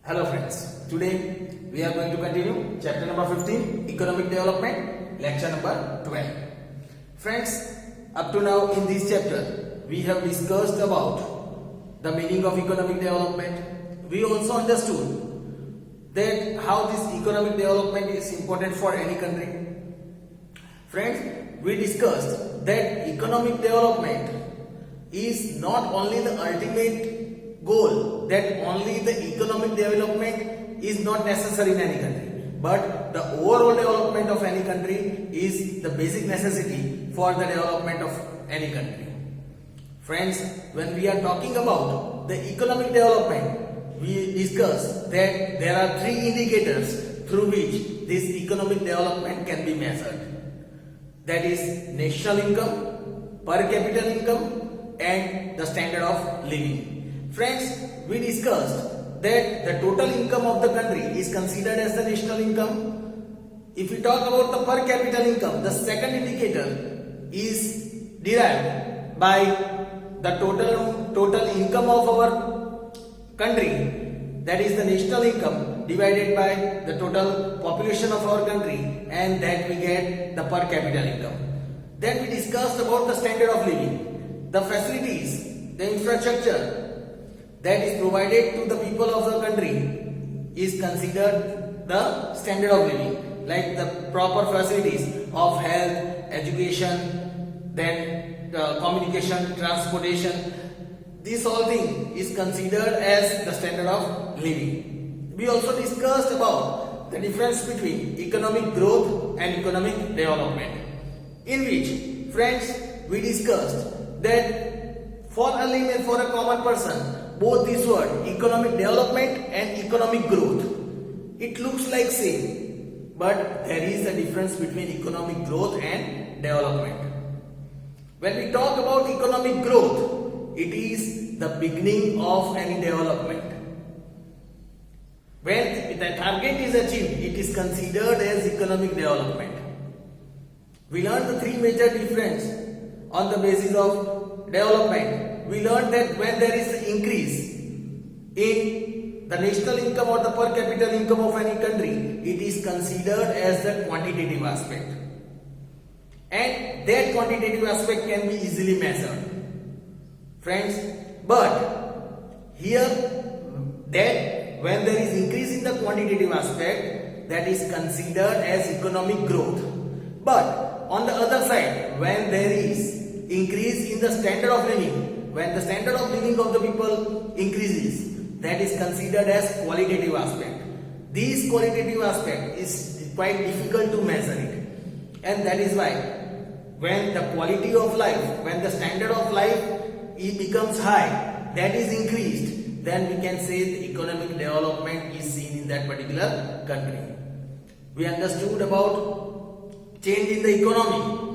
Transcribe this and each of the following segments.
Hello friends, today we are going to continue chapter number 15, economic development, lecture number 12. Friends, up to now in this chapter we have discussed about the meaning of economic development. We also understood that how this economic development is important for any country. Friends, we discussed that economic development is not only the ultimate goal, that only the economic development is not necessary in any country, but the overall development of any country is the basic necessity for the development of any country. Friends, when we are talking about the economic development, we discussed that there are three indicators through which this economic development can be measured. That is national income, per capita income, and the standard of living. Friends, we discussed that the total income of the country is considered as the national income. If we talk about the per capita income, the second indicator is derived by the total income of our country, that is the national income divided by the total population of our country, and that we get the per capita income. Then we discussed about the standard of living, the facilities, the infrastructure that is provided to the people of the country is considered the standard of living, like the proper facilities of health, education, then communication, transportation. This whole thing is considered as the standard of living. We also discussed about the difference between economic growth and economic development, in which, friends, we discussed that for a layman, for a common person, both these words, economic development and economic growth, it looks like same, but there is a difference between economic growth and development. When we talk about economic growth, it is the beginning of any development. When the target is achieved, it is considered as economic development. We learned the three major differences on the basis of development. We learned that when there is an increase in the national income or the per capita income of any country, it is considered as the quantitative aspect, and that quantitative aspect can be easily measured, friends. But here, that when there is increase in the quantitative aspect, that is considered as economic growth. But on the other side, when there is increase in the standard of living, when the standard of living of the people increases, that is considered as qualitative aspect. This qualitative aspect is quite difficult to measure it, and that is why when the quality of life, when the standard of life it becomes high, that is increased, then we can say the economic development is seen in that particular country. We understood about change in the economy,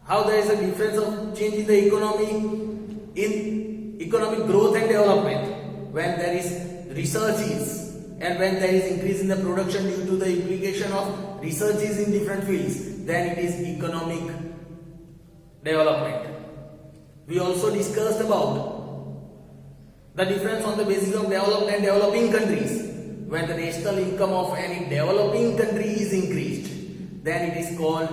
how there is a difference of change in the economy in economic growth and development. When there is researches and when there is increase in the production due to the implication of researches in different fields, then it is economic development. We also discussed about the difference on the basis of developed and developing countries. When the national income of any developing country is increased, then it is called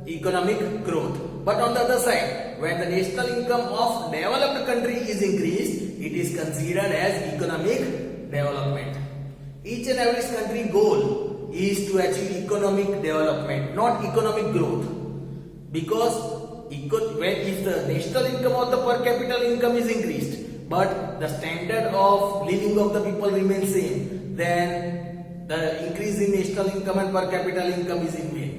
economic growth. But on the other side, when the national income of developed country is increased, it is considered as economic development. Each and every country goal is to achieve economic development, not economic growth, because if the national income or the per capita income is increased, but the standard of living of the people remains same, then the increase in national income and per capita income is in vain.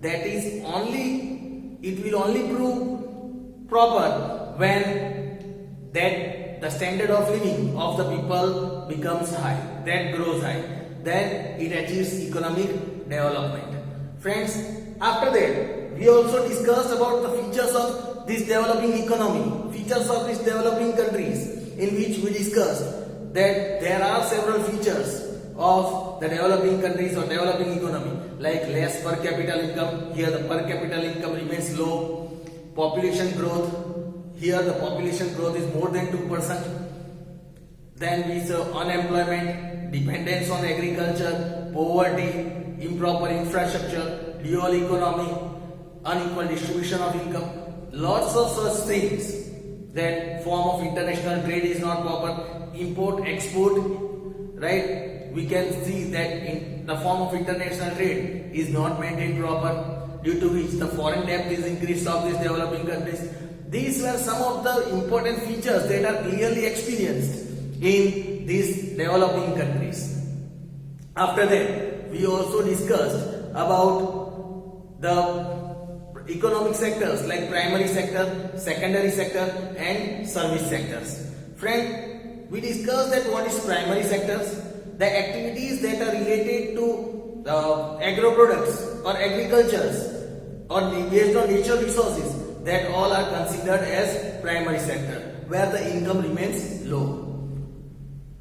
That is only, it will only prove proper when that the standard of living of the people becomes high, that grows high, then it achieves economic development. Friends, after that, we also discussed about the features of this developing economy, features of these developing countries, in which we discussed that there are several features of the developing countries or developing economy, like less per capita income. Here the per capita income remains low. Population growth, here the population growth is more than 2%. Then we saw unemployment, dependence on agriculture, poverty, improper infrastructure, dual economy, unequal distribution of income, lots of such things. Then form of international trade is not proper, import export, right? We can see that in the form of international trade is not maintained proper, due to which the foreign debt is increased of these developing countries. These were some of the important features that are clearly experienced in these developing countries. After that, we also discussed about the economic sectors like primary sector, secondary sector and service sectors. Friend, we discussed that what is primary sectors, the activities that are related to agro products or agricultures or based on natural resources, that all are considered as primary sector, where the income remains low.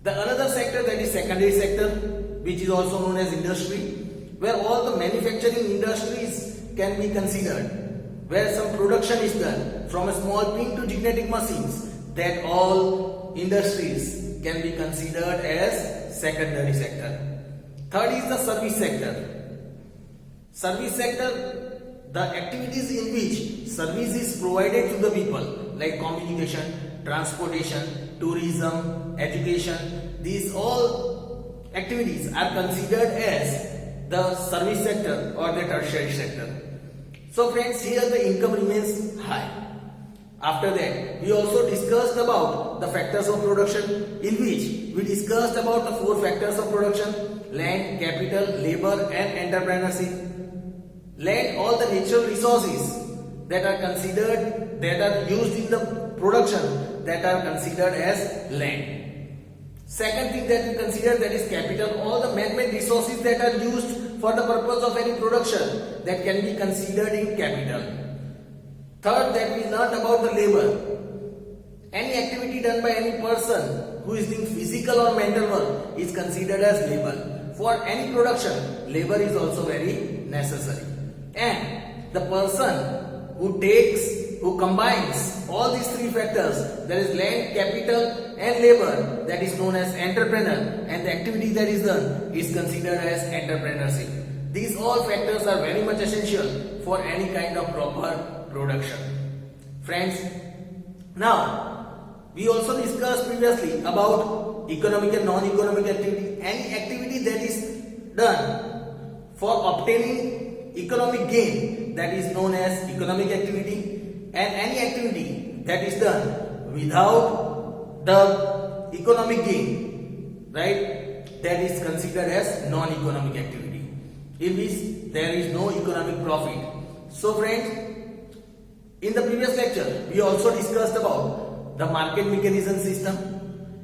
The another sector, that is secondary sector, which is also known as industry, where all the manufacturing industries can be considered, where some production is done from a small pin to genetic machines, that all industries can be considered as secondary sector. Third is the service sector. Service sector, the activities in which service is provided to the people, like communication, transportation, tourism, education, these all activities are considered as the service sector or the tertiary sector. So friends, here the income remains high. After that, we also discussed about the factors of production, in which we discussed about the 4 factors of production: land, capital, labor and entrepreneurship. Land, all the natural resources that are considered, that are used in the production, that are considered as land. Second thing that we consider, that is capital, all the man-made resources that are used for the purpose of any production, that can be considered in capital. Third, that we learned about the labor. Any activity done by any person who is doing physical or mental work is considered as labor. For any production, labor is also very necessary. And the person who combines all these 3 factors, that is land, capital and labor, that is known as entrepreneur, and the activity that is done is considered as entrepreneurship. These all factors are very much essential for any kind of proper production. Friends, now we also discussed previously about economic and non-economic activity. Any activity that is done for obtaining economic gain, that is known as economic activity, and any activity that is done without the economic gain, right, that is considered as non-economic activity, in which there is no economic profit. So friends, in the previous lecture we also discussed about the market mechanism system,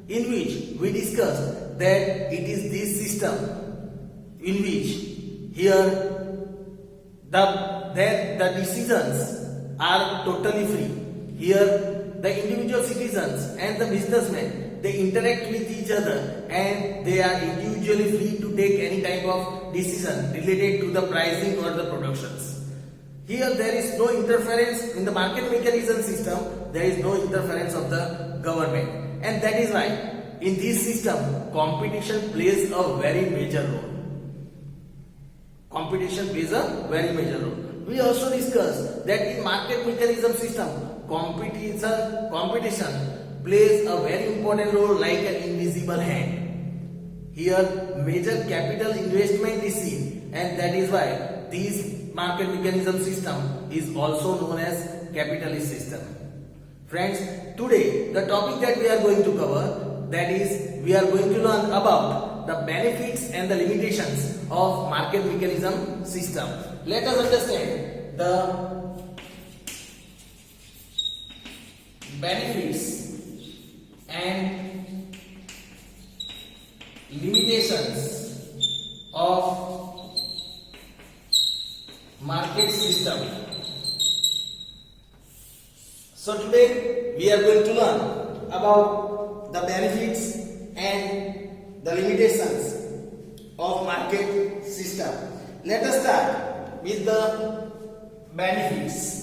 in which we discussed that it is this system in which here the decisions are totally free. Here the individual citizens and the businessmen, they interact with each other and they are individually free to take any type of decision related to the pricing or the productions. Here there is no interference in the market mechanism system, there is no interference of the government, and that is why in this system competition plays a very major role. Competition plays a very major role. We also discussed that in market mechanism system, competition plays a very important role like an invisible hand. Here major capital investment is seen, and that is why this market mechanism system is also known as capitalist system. Friends, today the topic that we are going to cover, that is we are going to learn about the benefits and the limitations of market mechanism system. Let us understand the benefits and limitations of market system. So today we are going to learn about the benefits and the limitations of market system. Let us start with the benefits.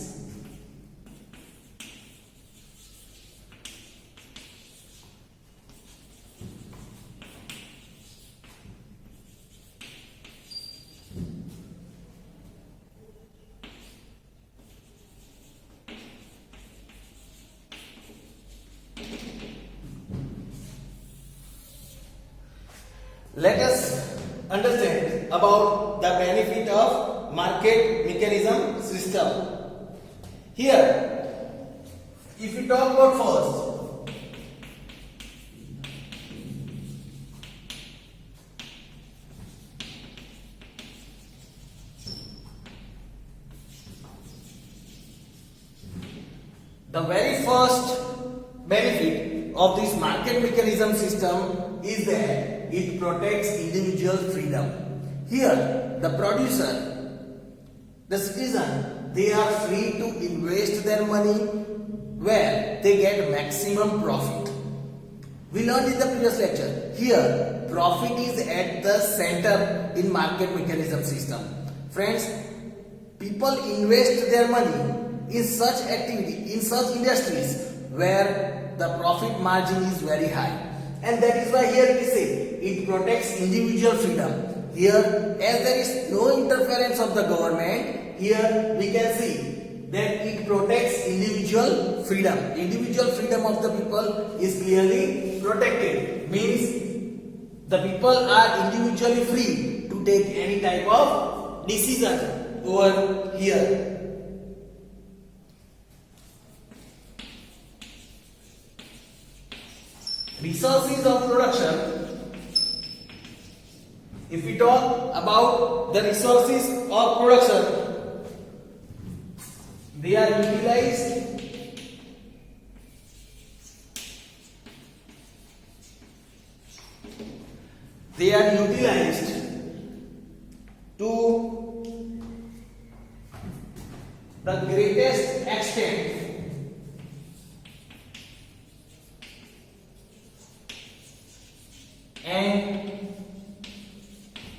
let us understand about the benefit of market mechanism system. Here, if we talk about first, the very first benefit of this market mechanism system is that it protects individual freedom. Here, the producer, the citizen, they are free to invest their money where they get maximum profit. We learned in the previous lecture. Here, profit is at the center in market mechanism system. Friends, people invest their money in such activity, in such industries where the profit margin is very high. And that is why here we say it protects individual freedom. Here, as there is no interference of the government, here we can see that it protects individual freedom. Individual freedom of the people is clearly protected. Means the people are individually free to take any type of decision over here. Resources of production. If we talk about the resources of production, they are utilized to the greatest extent and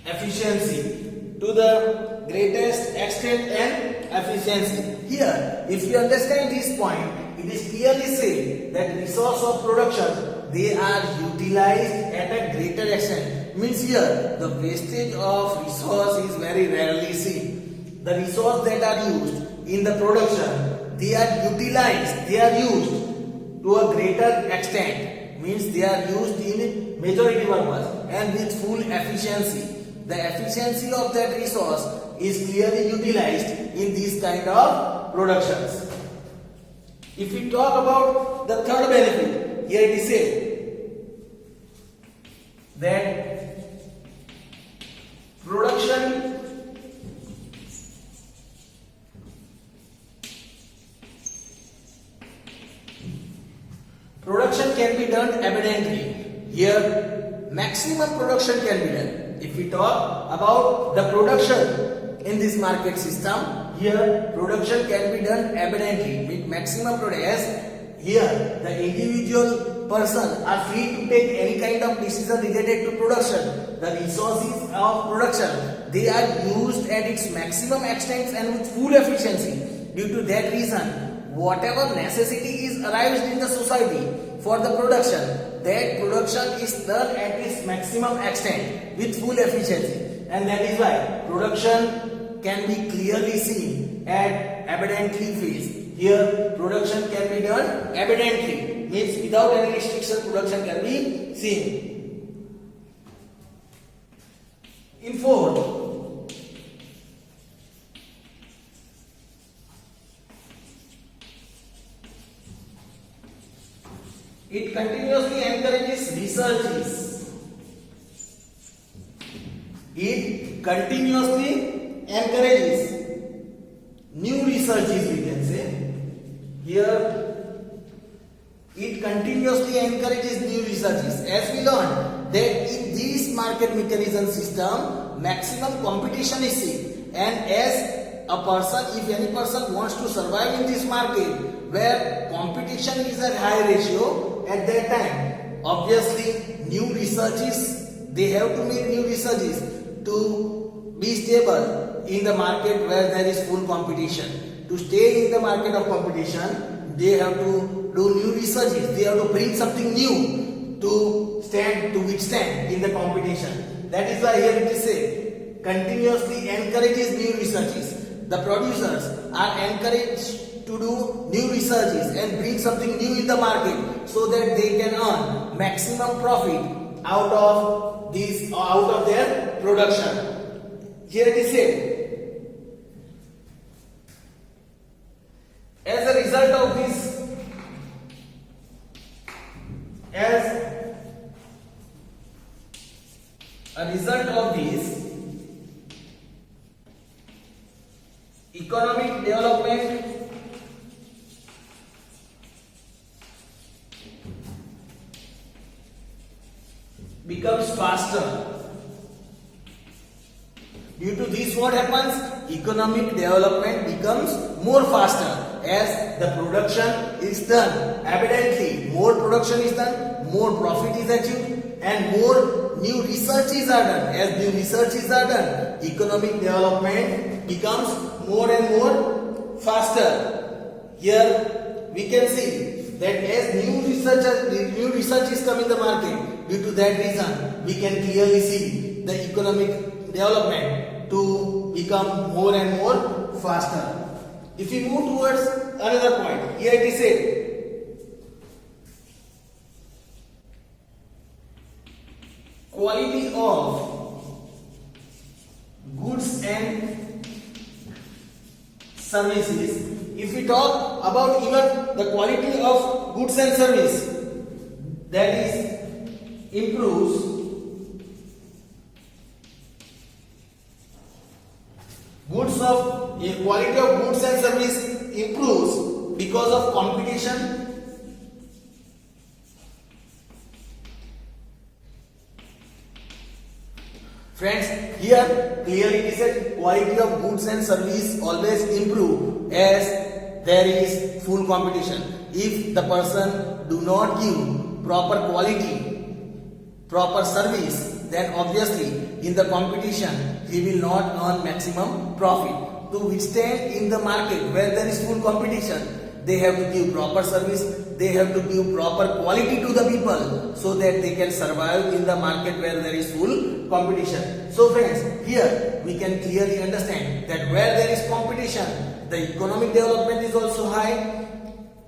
efficiency, to the greatest extent and efficiency. Here, if you understand this point, it is clearly said that resource of production, they are utilized at a greater extent. Means here, the wastage of resource is very rarely seen. The resource that are used in the production, they are utilized, they are used to a greater extent. Means they are used in majority purpose and with full efficiency. The efficiency of that resource is clearly utilized in these kind of productions. If we talk about the third benefit, here it is said that production can be done abundantly. Here, maximum production can be done. If we talk about the production in this market system, here production can be done abundantly with maximum production. As here, the individual person are free to take any kind of decision related to production. The resources of production, they are used at its maximum extent and with full efficiency. Due to that reason, whatever necessity is arised in the society for the production, that production is done at its maximum extent with full efficiency, and that is why production can be clearly seen at abundantly phase. Here production can be done abundantly, means without any restriction production can be seen. In fourth, it continuously encourages researches. It continuously encourages new researches, we can say. Here, it continuously encourages new researches. As we learned that in this market mechanism system, maximum competition is seen. And as a person, if any person wants to survive in this market, where competition is at high ratio, at that time, obviously new researches, they have to make new researches to be stable in the market where there is full competition. To stay in the market of competition, they have to do new researches, they have to bring something new to withstand in the competition. That is why here it is said, continuously encourages new researches. The producers are encouraged to do new researches and bring something new in the market so that they can earn maximum profit out of their production. Here it is said, as a result of this, economic development becomes faster. Due to this, what happens? Economic development becomes more faster as the production is done. Evidently, more production is done, more profit is achieved, and more new researches are done. As new researches are done, economic development becomes more and more faster. Here we can see that as new research is coming in the market, due to that reason, we can clearly see the economic development to become more and more faster. If we move towards another point, here it is said, quality of goods and services. If we talk about even the quality of goods and service, that is improves. Quality of goods and service improves because of competition. Friends, here clearly it is said quality of goods and service always improve as there is full competition. If the person do not give proper quality, proper service, then obviously in the competition he will not earn maximum profit. To withstand in the market where there is full competition, they have to give proper service, they have to give proper quality to the people so that they can survive in the market where there is full competition. So friends, here we can clearly understand that where there is competition, the economic development is also high.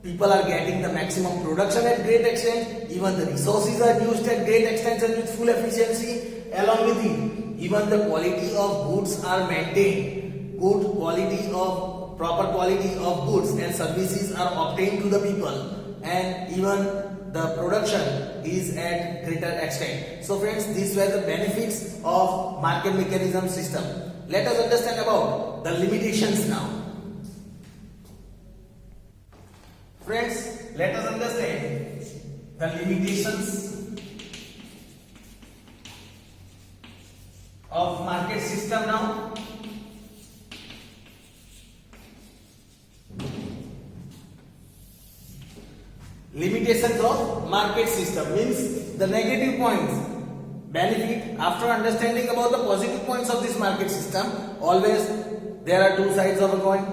People are getting the maximum production at great extent, even the resources are used at great extent and with full efficiency. Along with it, even the quality of goods are maintained. Proper quality of goods and services are obtained to the people, and even the production is at greater extent. So friends, these were the benefits of market mechanism system. Let us understand about the limitations now. Friends, let us understand the limitations of market system now. Limitations of market system means the negative points. Benefit, after understanding about the positive points of this market system, always there are two sides of a coin.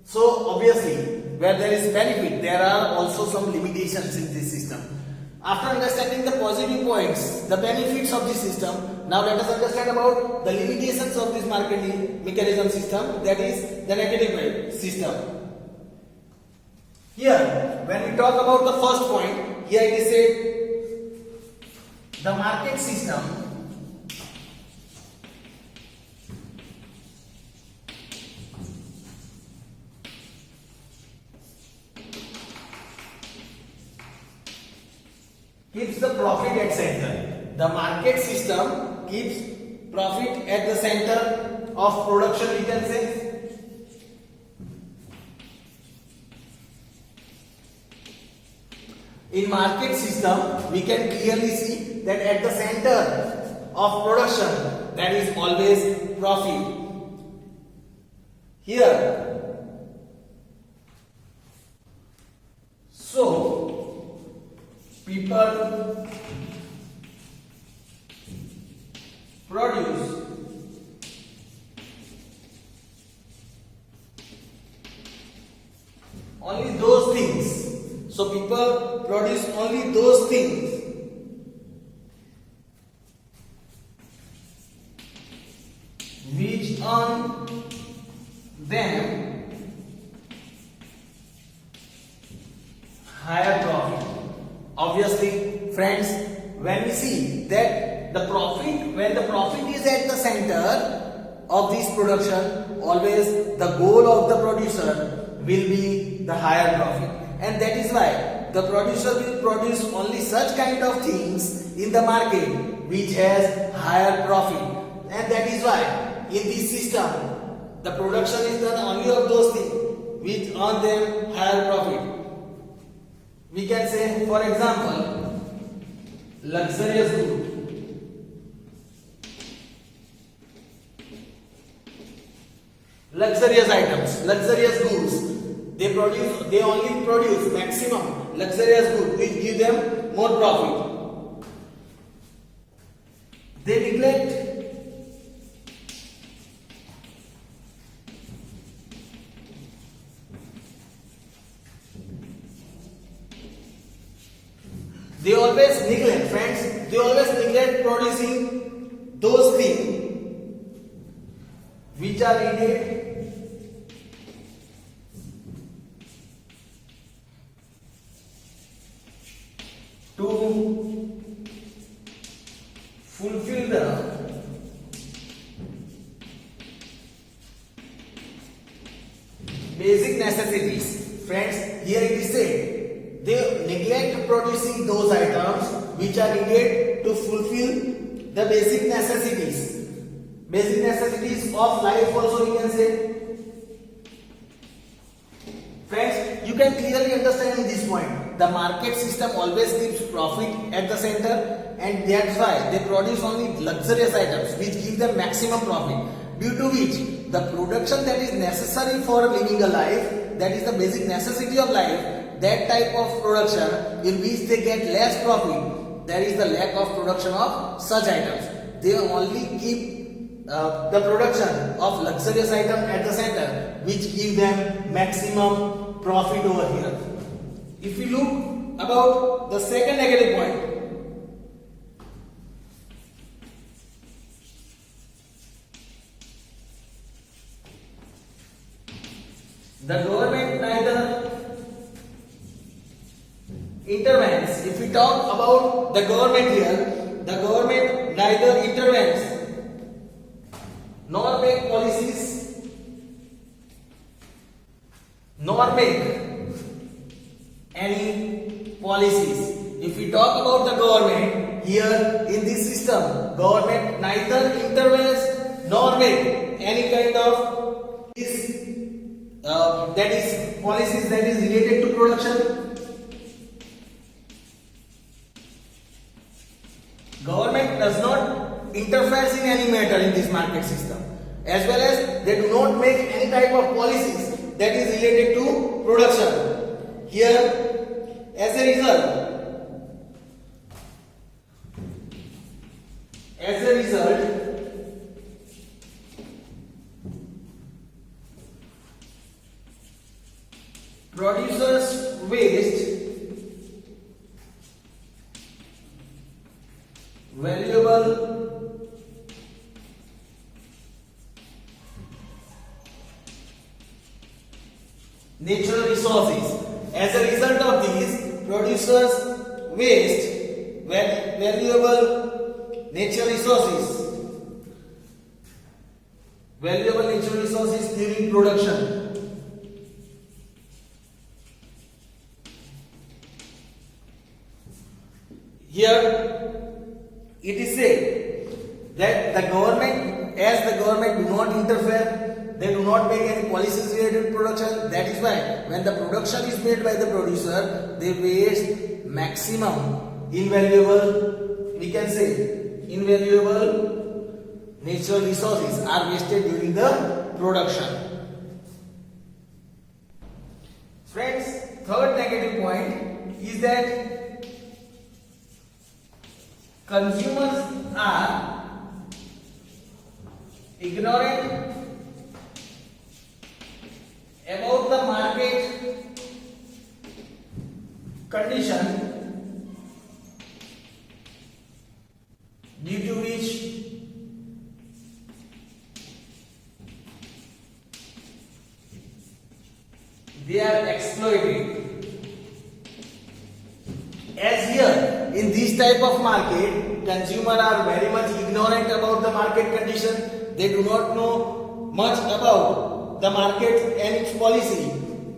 So obviously, where there is benefit, there are also some limitations in this system. After understanding the positive points, the benefits of this system, now let us understand about the limitations of this market mechanism system, that is the negative system. Here, when we talk about the first point, here it is said the market system keeps the profit at center. The market system keeps profit at the center of production, we can say. In market system, we can clearly see that at the center of production, there is always profit. Here, so people produce only those things. So people produce only those things which earn them higher profit. Obviously, friends, when we see that the profit, when the profit is at the center of this production, always the goal of the producer will be the higher profit, and that is why the producer will produce only such kind of things in the market which has higher profit, and that is why in this system the production is done only of those things which earn them higher profit. We can say, for example, luxurious goods. Luxurious items, luxurious goods. They only produce maximum luxurious goods which give them more profit. They neglect They always neglect, friends, they always neglect producing those things which are needed to fulfill the basic necessities. Friends, here it is said, they neglect producing those items which are needed to fulfill the basic necessities. Basic necessities of life also we can say. Friends, you can clearly understand in this point, the market system always keeps profit at the center, and that's why they produce only luxurious items which give them maximum profit, due to which the production that is necessary for living a life, that is the basic necessity of life, that type of production in which they get less profit, there is the lack of production of such items. They only keep the production of luxurious item at the center which give them maximum profit over here. If we look about the second negative point, the government neither intervenes. If we talk about the government here, the government neither intervenes nor make policies nor make any policies. If we talk about the government here in this system, government neither intervenes nor make any kind of that is policies that is related to production. Government does not interfere in any matter in this market system, as well as they do not make any type of policies that is related to production. Here, as a result, producers waste valuable natural resources. As a result of these, producers waste valuable natural resources during production. Here it is said that the government, as the government do not interfere, they do not make any policies related to production. That is why when the production is made by the producer, they waste maximum invaluable, we can say invaluable natural resources are wasted during the production. Friends, third negative point is that consumers are ignorant about the market condition, due to which they are exploited. As here in this type of market, consumers are very much ignorant about the market condition. They do not know much about the market and its policy,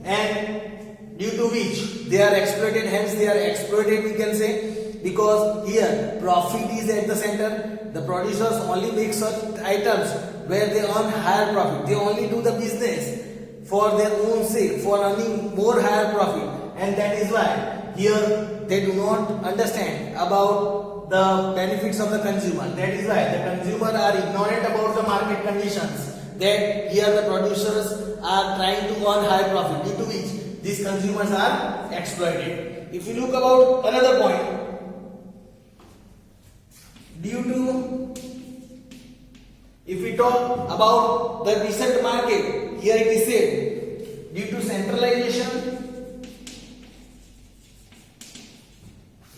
and due to which they are exploited. Hence, they are exploited, we can say, because here profit is at the center. The producers only make such items where they earn higher profit. They only do the business for their own sake, for earning more higher profit, and that is why here they do not understand about the benefits of the consumer. That is why the consumer are ignorant about the market conditions. That here the producers are trying to earn high profit, due to which these consumers are exploited. If you look about another point, if we talk about the recent market, here it is said, due to centralization,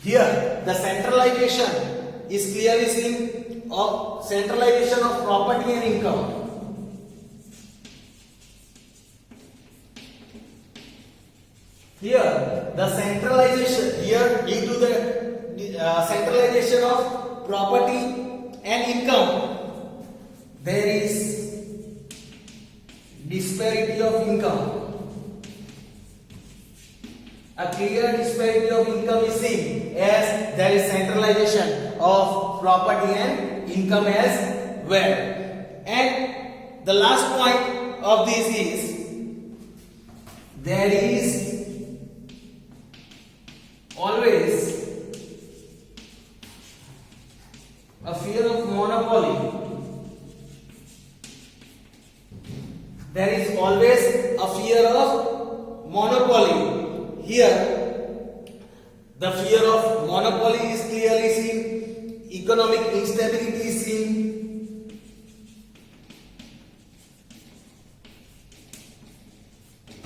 here the centralization is clearly seen of centralization of property and income. Here the centralization, here due to the centralization of property and income, there is disparity of income. A clear disparity of income is seen as there is centralization of property and income as well. And the last point of this is there is always a fear of monopoly. There is always a fear of monopoly. Here, the fear of monopoly is clearly seen. Economic instability is seen.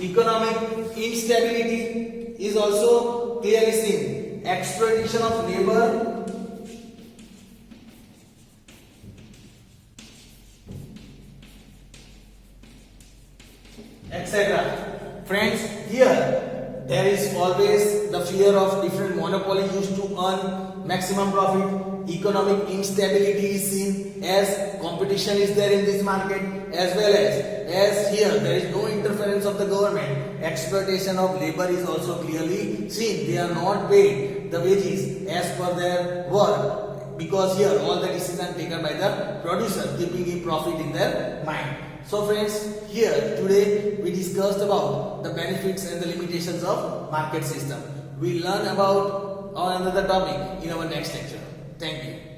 Economic instability is also clearly seen. Exploitation of labor, etc. Friends, here there is always the fear of different monopoly used to earn maximum profit. Economic instability is seen as competition is there in this market, as well as here there is no interference of the government. Exploitation of labor is also clearly seen. They are not paid the wages as per their work, because here all the decisions taken by the producer, keeping a profit in their mind. So friends, here today we discussed about the benefits and the limitations of market system. We learn about another topic in our next lecture. Thank you.